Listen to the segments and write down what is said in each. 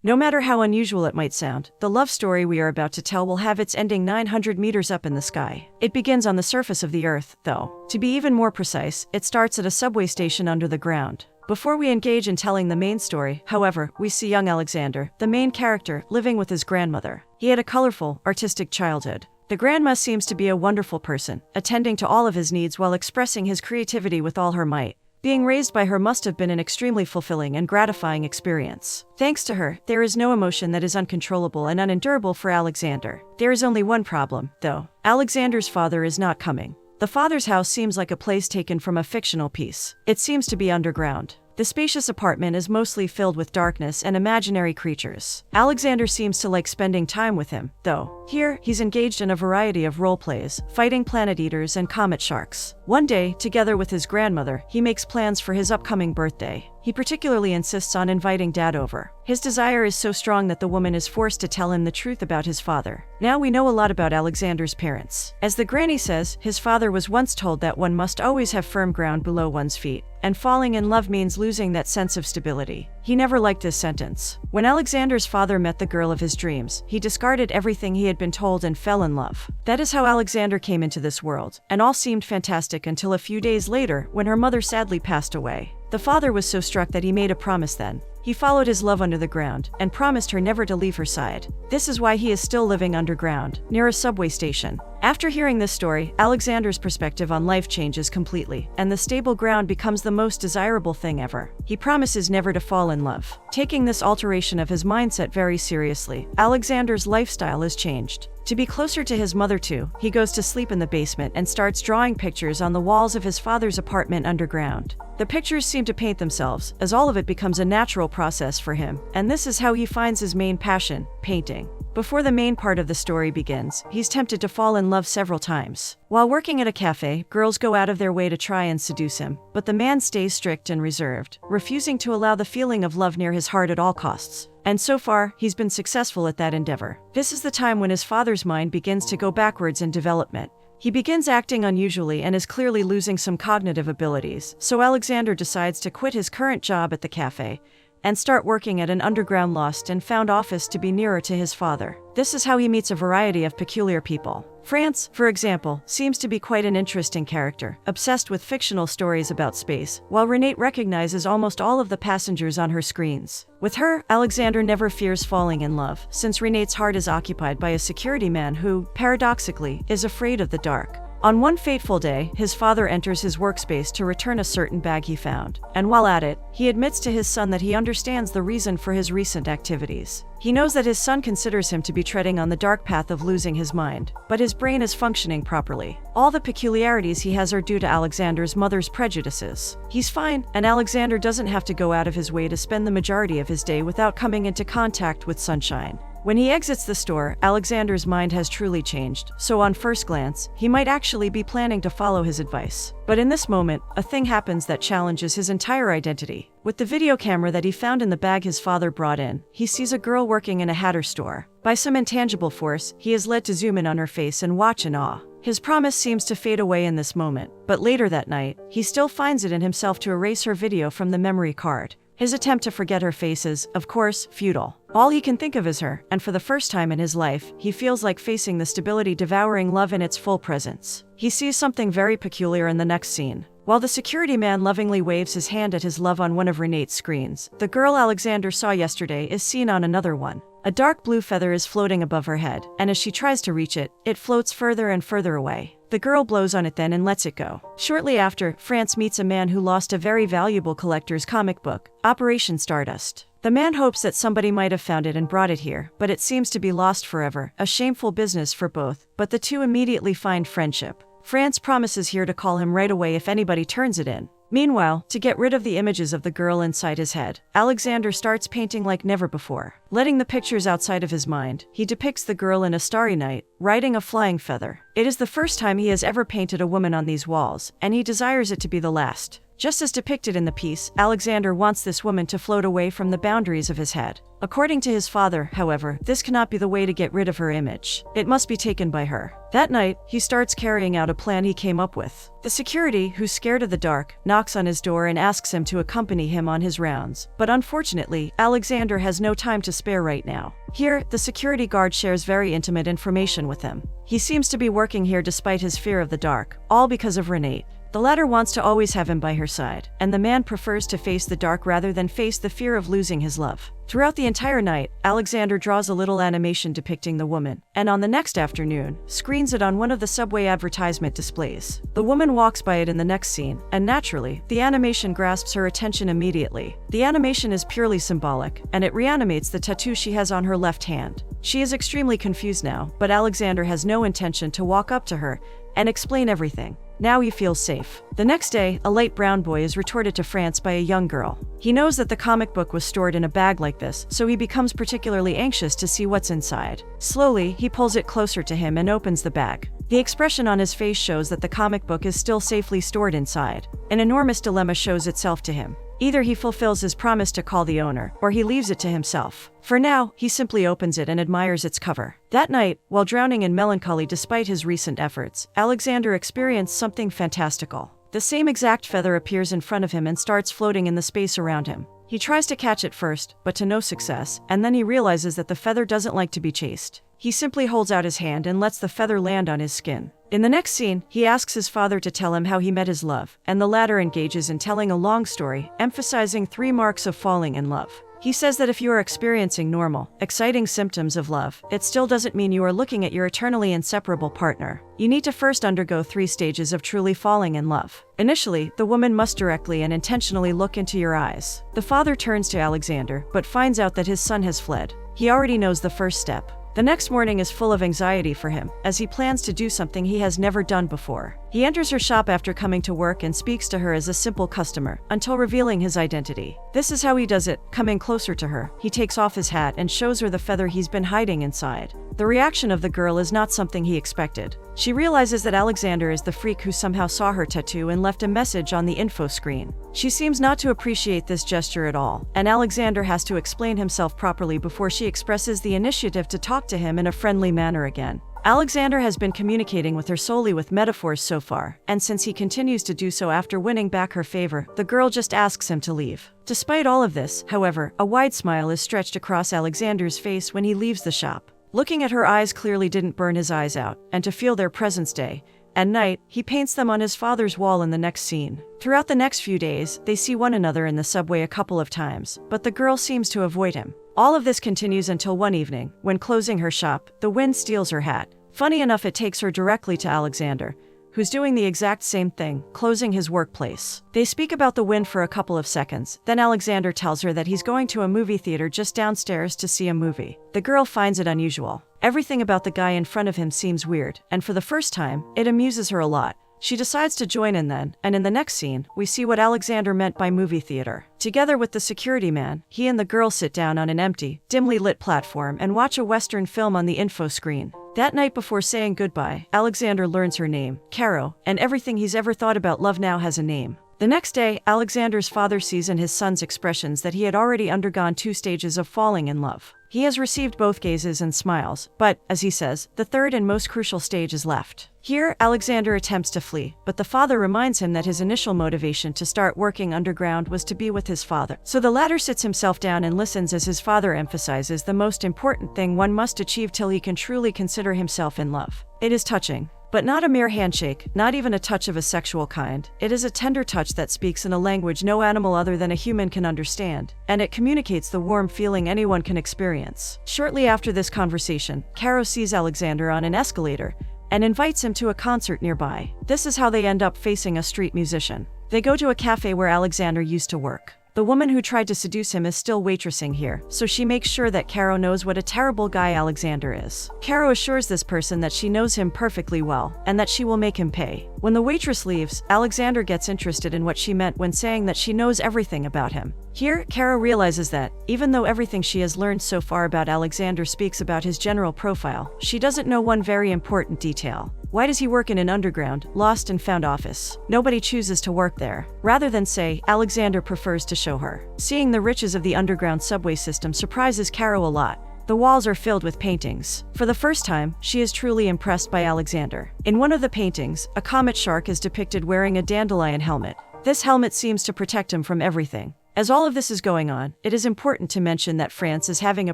No matter how unusual it might sound, the love story we are about to tell will have its ending 900 meters up in the sky. It begins on the surface of the Earth, though. To be even more precise, it starts at a subway station under the ground. Before we engage in telling the main story, however, we see young Alexander, the main character, living with his grandmother. He had a colorful, artistic childhood. The grandma seems to be a wonderful person, attending to all of his needs while expressing his creativity with all her might. Being raised by her must have been an extremely fulfilling and gratifying experience. Thanks to her, there is no emotion that is uncontrollable and unendurable for Alexander. There is only one problem, though. Alexander's father is not coming. The father's house seems like a place taken from a fictional piece. It seems to be underground. The spacious apartment is mostly filled with darkness and imaginary creatures. Alexander seems to like spending time with him, though. Here, he's engaged in a variety of role plays, fighting planet eaters and comet sharks. One day, together with his grandmother, he makes plans for his upcoming birthday. He particularly insists on inviting Dad over. His desire is so strong that the woman is forced to tell him the truth about his father. Now we know a lot about Alexander's parents. As the granny says, his father was once told that one must always have firm ground below one's feet, and falling in love means losing that sense of stability. He never liked this sentence. When Alexander's father met the girl of his dreams, he discarded everything he had been told and fell in love. That is how Alexander came into this world, and all seemed fantastic until a few days later, when her mother sadly passed away. The father was so struck that he made a promise then. He followed his love under the ground, and promised her never to leave her side. This is why he is still living underground, near a subway station. After hearing this story, Alexander's perspective on life changes completely, and the stable ground becomes the most desirable thing ever. He promises never to fall in love. Taking this alteration of his mindset very seriously, Alexander's lifestyle is changed. To be closer to his mother too, he goes to sleep in the basement and starts drawing pictures on the walls of his father's apartment underground. The pictures seem to paint themselves, as all of it becomes a natural process for him, and this is how he finds his main passion, painting. Before the main part of the story begins, he's tempted to fall in love several times. While working at a cafe, girls go out of their way to try and seduce him, but the man stays strict and reserved, refusing to allow the feeling of love near his heart at all costs. And so far, he's been successful at that endeavor. This is the time when his father's mind begins to go backwards in development. He begins acting unusually and is clearly losing some cognitive abilities, so Alexander decides to quit his current job at the cafe and start working at an underground lost and found office to be nearer to his father. This is how he meets a variety of peculiar people. France, for example, seems to be quite an interesting character, obsessed with fictional stories about space, while Renate recognizes almost all of the passengers on her screens. With her, Alexander never fears falling in love, since Renate's heart is occupied by a security man who, paradoxically, is afraid of the dark. On one fateful day, his father enters his workspace to return a certain bag he found, and while at it, he admits to his son that he understands the reason for his recent activities. He knows that his son considers him to be treading on the dark path of losing his mind, but his brain is functioning properly. All the peculiarities he has are due to Alexander's mother's prejudices. He's fine, and Alexander doesn't have to go out of his way to spend the majority of his day without coming into contact with sunshine. When he exits the store, Alexander's mind has truly changed, so on first glance, he might actually be planning to follow his advice. But in this moment, a thing happens that challenges his entire identity. With the video camera that he found in the bag his father brought in, he sees a girl working in a hatter store. By some intangible force, he is led to zoom in on her face and watch in awe. His promise seems to fade away in this moment, but later that night, he still finds it in himself to erase her video from the memory card. His attempt to forget her face is, of course, futile. All he can think of is her, and for the first time in his life, he feels like facing the stability-devouring love in its full presence. He sees something very peculiar in the next scene. While the security man lovingly waves his hand at his love on one of Renate's screens, the girl Alexander saw yesterday is seen on another one. A dark blue feather is floating above her head, and as she tries to reach it, it floats further and further away. The girl blows on it then and lets it go. Shortly after, France meets a man who lost a very valuable collector's comic book, Operation Stardust. The man hopes that somebody might have found it and brought it here, but it seems to be lost forever, a shameful business for both, but the two immediately find friendship. France promises here to call him right away if anybody turns it in. Meanwhile, to get rid of the images of the girl inside his head, Alexander starts painting like never before. Letting the pictures outside of his mind, he depicts the girl in a starry night, riding a flying feather. It is the first time he has ever painted a woman on these walls, and he desires it to be the last. Just as depicted in the piece, Alexander wants this woman to float away from the boundaries of his head. According to his father, however, this cannot be the way to get rid of her image. It must be taken by her. That night, he starts carrying out a plan he came up with. The security, who's scared of the dark, knocks on his door and asks him to accompany him on his rounds. But unfortunately, Alexander has no time to spare right now. Here, the security guard shares very intimate information with him. He seems to be working here despite his fear of the dark, all because of Renate. The latter wants to always have him by her side, and the man prefers to face the dark rather than face the fear of losing his love. Throughout the entire night, Alexander draws a little animation depicting the woman, and on the next afternoon, screens it on one of the subway advertisement displays. The woman walks by it in the next scene, and naturally, the animation grasps her attention immediately. The animation is purely symbolic, and it reanimates the tattoo she has on her left hand. She is extremely confused now, but Alexander has no intention to walk up to her and explain everything. Now he feels safe. The next day, a light brown boy is retorted to France by a young girl. He knows that the comic book was stored in a bag like this, so he becomes particularly anxious to see what's inside. Slowly, he pulls it closer to him and opens the bag. The expression on his face shows that the comic book is still safely stored inside. An enormous dilemma shows itself to him. Either he fulfills his promise to call the owner, or he leaves it to himself. For now, he simply opens it and admires its cover. That night, while drowning in melancholy despite his recent efforts, Alexander experienced something fantastical. The same exact feather appears in front of him and starts floating in the space around him. He tries to catch it first, but to no success, and then he realizes that the feather doesn't like to be chased. He simply holds out his hand and lets the feather land on his skin. In the next scene, he asks his father to tell him how he met his love, and the latter engages in telling a long story, emphasizing 3 marks of falling in love. He says that if you are experiencing normal, exciting symptoms of love, it still doesn't mean you are looking at your eternally inseparable partner. You need to first undergo 3 stages of truly falling in love. Initially, the woman must directly and intentionally look into your eyes. The father turns to Alexander, but finds out that his son has fled. He already knows the first step. The next morning is full of anxiety for him, as he plans to do something he has never done before. He enters her shop after coming to work and speaks to her as a simple customer, until revealing his identity. This is how he does it. Coming closer to her, he takes off his hat and shows her the feather he's been hiding inside. The reaction of the girl is not something he expected. She realizes that Alexander is the freak who somehow saw her tattoo and left a message on the info screen. She seems not to appreciate this gesture at all, and Alexander has to explain himself properly before she expresses the initiative to talk to him in a friendly manner again. Alexander has been communicating with her solely with metaphors so far, and since he continues to do so after winning back her favor, the girl just asks him to leave. Despite all of this, however, a wide smile is stretched across Alexander's face when he leaves the shop. Looking at her eyes clearly didn't burn his eyes out, and to feel their presence day and night, he paints them on his father's wall in the next scene. Throughout the next few days, they see one another in the subway a couple of times, but the girl seems to avoid him. All of this continues until one evening, when closing her shop, the wind steals her hat. Funny enough, it takes her directly to Alexander, who's doing the exact same thing, closing his workplace. They speak about the wind for a couple of seconds, then Alexander tells her that he's going to a movie theater just downstairs to see a movie. The girl finds it unusual. Everything about the guy in front of him seems weird, and for the first time, it amuses her a lot. She decides to join in then, and in the next scene, we see what Alexander meant by movie theater. Together with the security man, he and the girl sit down on an empty, dimly lit platform and watch a Western film on the info screen. That night before saying goodbye, Alexander learns her name, Caro, and everything he's ever thought about love now has a name. The next day, Alexander's father sees in his son's expressions that he had already undergone 2 stages of falling in love. He has received both gazes and smiles, but, as he says, the third and most crucial stage is left. Here, Alexander attempts to flee, but the father reminds him that his initial motivation to start working underground was to be with his father. So the latter sits himself down and listens as his father emphasizes the most important thing one must achieve till he can truly consider himself in love. It is touching. But not a mere handshake, not even a touch of a sexual kind. It is a tender touch that speaks in a language no animal other than a human can understand, and it communicates the warm feeling anyone can experience. Shortly after this conversation, Caro sees Alexander on an escalator and invites him to a concert nearby. This is how they end up facing a street musician. They go to a cafe where Alexander used to work. The woman who tried to seduce him is still waitressing here, so she makes sure that Caro knows what a terrible guy Alexander is. Caro assures this person that she knows him perfectly well, and that she will make him pay. When the waitress leaves, Alexander gets interested in what she meant when saying that she knows everything about him. Here, Kara realizes that, even though everything she has learned so far about Alexander speaks about his general profile, she doesn't know one very important detail. Why does he work in an underground, lost and found office? Nobody chooses to work there. Rather than say, Alexander prefers to show her. Seeing the riches of the underground subway system surprises Kara a lot. The walls are filled with paintings. For the first time, she is truly impressed by Alexander. In one of the paintings, a comet shark is depicted wearing a dandelion helmet. This helmet seems to protect him from everything. As all of this is going on, it is important to mention that France is having a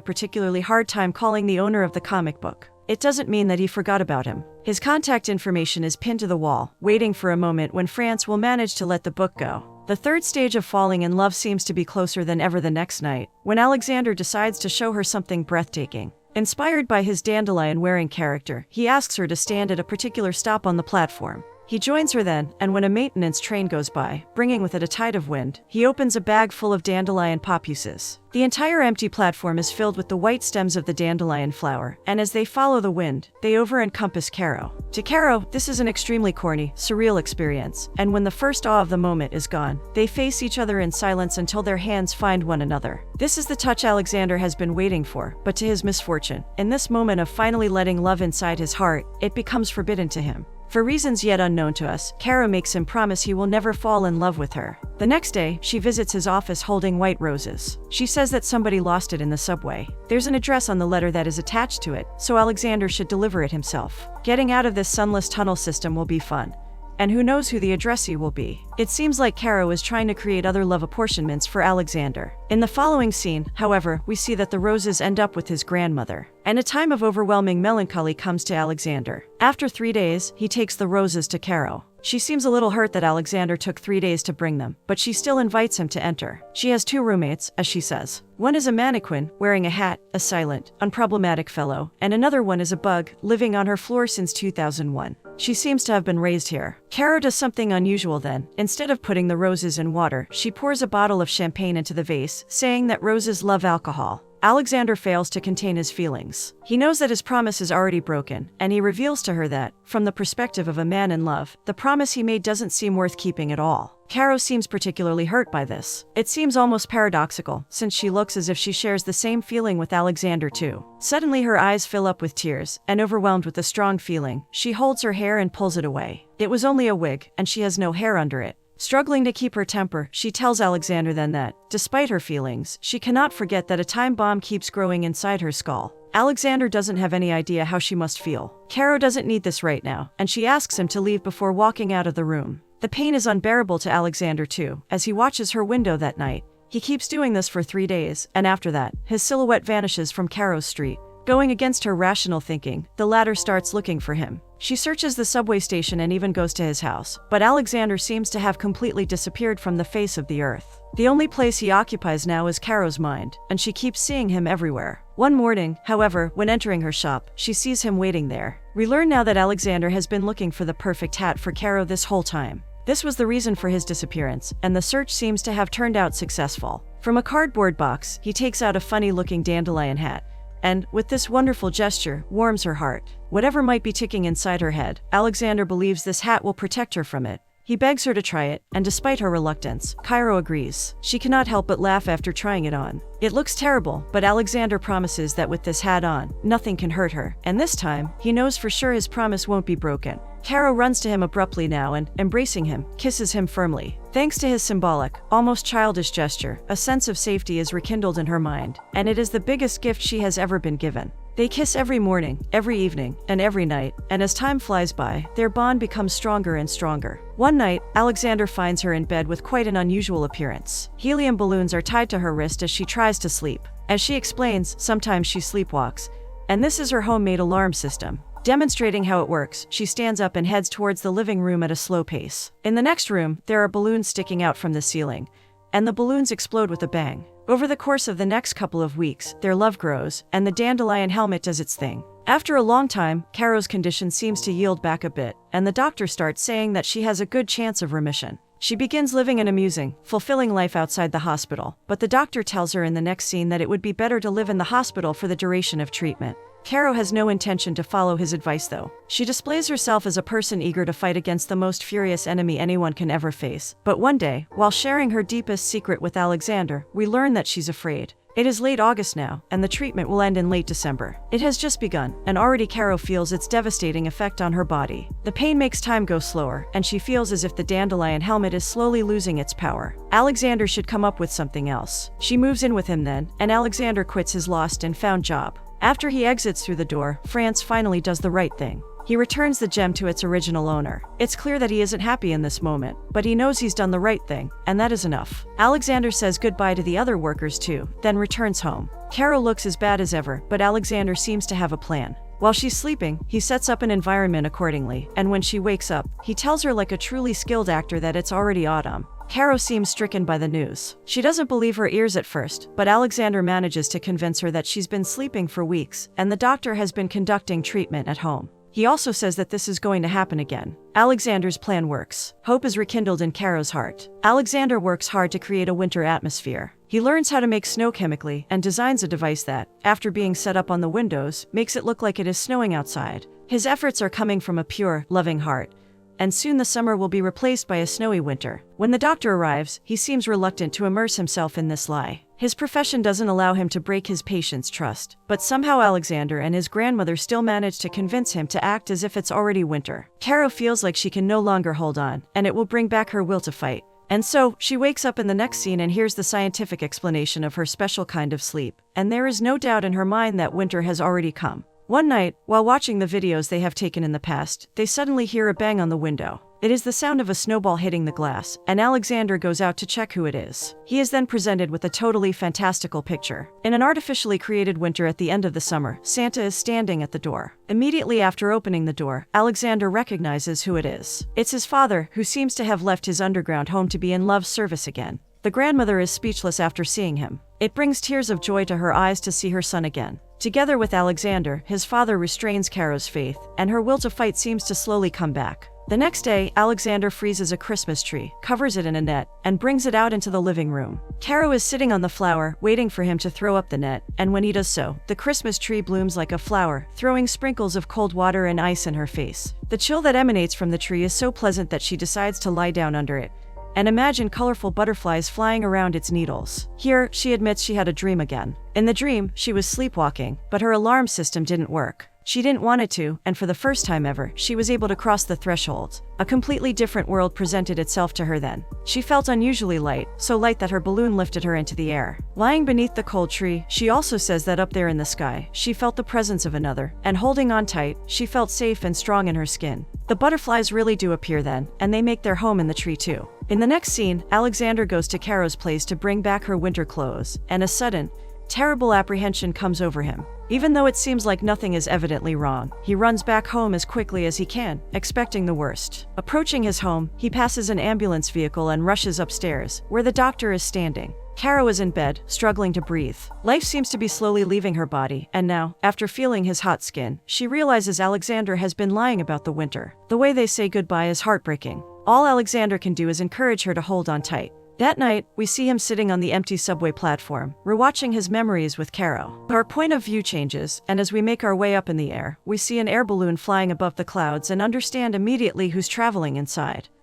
particularly hard time calling the owner of the comic book. It doesn't mean that he forgot about him. His contact information is pinned to the wall, waiting for a moment when France will manage to let the book go. The third stage of falling in love seems to be closer than ever the next night, when Alexander decides to show her something breathtaking. Inspired by his dandelion-wearing character, he asks her to stand at a particular stop on the platform. He joins her then, and when a maintenance train goes by, bringing with it a tide of wind, he opens a bag full of dandelion papuses. The entire empty platform is filled with the white stems of the dandelion flower, and as they follow the wind, they over-encompass Caro. To Caro, this is an extremely corny, surreal experience, and when the first awe of the moment is gone, they face each other in silence until their hands find one another. This is the touch Alexander has been waiting for, but to his misfortune, in this moment of finally letting love inside his heart, it becomes forbidden to him. For reasons yet unknown to us, Kara makes him promise he will never fall in love with her. The next day, she visits his office holding white roses. She says that somebody lost it in the subway. There's an address on the letter that is attached to it, so Alexander should deliver it himself. Getting out of this sunless tunnel system will be fun. And who knows who the addressee will be. It seems like Caro is trying to create other love apportionments for Alexander. In the following scene, however, we see that the roses end up with his grandmother. And a time of overwhelming melancholy comes to Alexander. After 3 days, he takes the roses to Caro. She seems a little hurt that Alexander took 3 days to bring them, but she still invites him to enter. She has 2 roommates, as she says. One is a mannequin, wearing a hat, a silent, unproblematic fellow, and another one is a bug, living on her floor since 2001. She seems to have been raised here. Caro does something unusual then. Instead of putting the roses in water, she pours a bottle of champagne into the vase, saying that roses love alcohol. Alexander fails to contain his feelings. He knows that his promise is already broken, and he reveals to her that, from the perspective of a man in love, the promise he made doesn't seem worth keeping at all. Caro seems particularly hurt by this. It seems almost paradoxical, since she looks as if she shares the same feeling with Alexander too. Suddenly her eyes fill up with tears, and overwhelmed with a strong feeling, she holds her hair and pulls it away. It was only a wig, and she has no hair under it. Struggling to keep her temper, she tells Alexander then that, despite her feelings, she cannot forget that a time bomb keeps growing inside her skull. Alexander doesn't have any idea how she must feel. Caro doesn't need this right now, and she asks him to leave before walking out of the room. The pain is unbearable to Alexander too, as he watches her window that night. He keeps doing this for 3 days, and after that, his silhouette vanishes from Caro's street. Going against her rational thinking, the latter starts looking for him. She searches the subway station and even goes to his house, but Alexander seems to have completely disappeared from the face of the earth. The only place he occupies now is Caro's mind, and she keeps seeing him everywhere. One morning, however, when entering her shop, she sees him waiting there. We learn now that Alexander has been looking for the perfect hat for Caro this whole time. This was the reason for his disappearance, and the search seems to have turned out successful. From a cardboard box, he takes out a funny-looking dandelion hat, and, with this wonderful gesture, warms her heart. Whatever might be ticking inside her head, Alexander believes this hat will protect her from it. He begs her to try it, and despite her reluctance, Caro agrees. She cannot help but laugh after trying it on. It looks terrible, but Alexander promises that with this hat on, nothing can hurt her, and this time, he knows for sure his promise won't be broken. Caro runs to him abruptly now and, embracing him, kisses him firmly. Thanks to his symbolic, almost childish gesture, a sense of safety is rekindled in her mind, and it is the biggest gift she has ever been given. They kiss every morning, every evening, and every night, and as time flies by, their bond becomes stronger and stronger. One night, Alexander finds her in bed with quite an unusual appearance. Helium balloons are tied to her wrist as she tries to sleep. As she explains, sometimes she sleepwalks, and this is her homemade alarm system. Demonstrating how it works, she stands up and heads towards the living room at a slow pace. In the next room, there are balloons sticking out from the ceiling, and the balloons explode with a bang. Over the course of the next couple of weeks, their love grows, and the dandelion helmet does its thing. After a long time, Caro's condition seems to yield back a bit, and the doctor starts saying that she has a good chance of remission. She begins living an amusing, fulfilling life outside the hospital, but the doctor tells her in the next scene that it would be better to live in the hospital for the duration of treatment. Caro has no intention to follow his advice though. She displays herself as a person eager to fight against the most furious enemy anyone can ever face. But one day, while sharing her deepest secret with Alexander, we learn that she's afraid. It is late August now, and the treatment will end in late December. It has just begun, and already Caro feels its devastating effect on her body. The pain makes time go slower, and she feels as if the dandelion helmet is slowly losing its power. Alexander should come up with something else. She moves in with him then, and Alexander quits his lost and found job. After he exits through the door, France finally does the right thing. He returns the gem to its original owner. It's clear that he isn't happy in this moment, but he knows he's done the right thing, and that is enough. Alexander says goodbye to the other workers too, then returns home. Caro looks as bad as ever, but Alexander seems to have a plan. While she's sleeping, he sets up an environment accordingly, and when she wakes up, he tells her like a truly skilled actor that it's already autumn. Caro seems stricken by the news. She doesn't believe her ears at first, but Alexander manages to convince her that she's been sleeping for weeks, and the doctor has been conducting treatment at home. He also says that this is going to happen again. Alexander's plan works. Hope is rekindled in Caro's heart. Alexander works hard to create a winter atmosphere. He learns how to make snow chemically and designs a device that, after being set up on the windows, makes it look like it is snowing outside. His efforts are coming from a pure, loving heart. And soon the summer will be replaced by a snowy winter. When the doctor arrives, he seems reluctant to immerse himself in this lie. His profession doesn't allow him to break his patient's trust, but somehow Alexander and his grandmother still manage to convince him to act as if it's already winter. Caro feels like she can no longer hold on, and it will bring back her will to fight. And so, she wakes up in the next scene and hears the scientific explanation of her special kind of sleep, and there is no doubt in her mind that winter has already come. One night, while watching the videos they have taken in the past, they suddenly hear a bang on the window. It is the sound of a snowball hitting the glass, and Alexander goes out to check who it is. He is then presented with a totally fantastical picture. In an artificially created winter at the end of the summer, Santa is standing at the door. Immediately after opening the door, Alexander recognizes who it is. It's his father, who seems to have left his underground home to be in love's service again. The grandmother is speechless after seeing him. It brings tears of joy to her eyes to see her son again. Together with Alexander, his father restrains Caro's faith, and her will to fight seems to slowly come back. The next day, Alexander freezes a Christmas tree, covers it in a net, and brings it out into the living room. Caro is sitting on the flower, waiting for him to throw up the net, and when he does so, the Christmas tree blooms like a flower, throwing sprinkles of cold water and ice in her face. The chill that emanates from the tree is so pleasant that she decides to lie down under it and imagine colorful butterflies flying around its needles. Here, she admits she had a dream again. In the dream, she was sleepwalking, but her alarm system didn't work. She didn't want it to, and for the first time ever, she was able to cross the threshold. A completely different world presented itself to her then. She felt unusually light, so light that her balloon lifted her into the air. Lying beneath the cold tree, she also says that up there in the sky, she felt the presence of another, and holding on tight, she felt safe and strong in her skin. The butterflies really do appear then, and they make their home in the tree too. In the next scene, Alexander goes to Caro's place to bring back her winter clothes, and a sudden, terrible apprehension comes over him. Even though it seems like nothing is evidently wrong, he runs back home as quickly as he can, expecting the worst. Approaching his home, he passes an ambulance vehicle and rushes upstairs, where the doctor is standing. Caro is in bed, struggling to breathe. Life seems to be slowly leaving her body, and now, after feeling his hot skin, she realizes Alexander has been lying about the winter. The way they say goodbye is heartbreaking. All Alexander can do is encourage her to hold on tight. That night, we see him sitting on the empty subway platform, rewatching his memories with Caro. Our point of view changes, and as we make our way up in the air, we see an air balloon flying above the clouds and understand immediately who's traveling inside.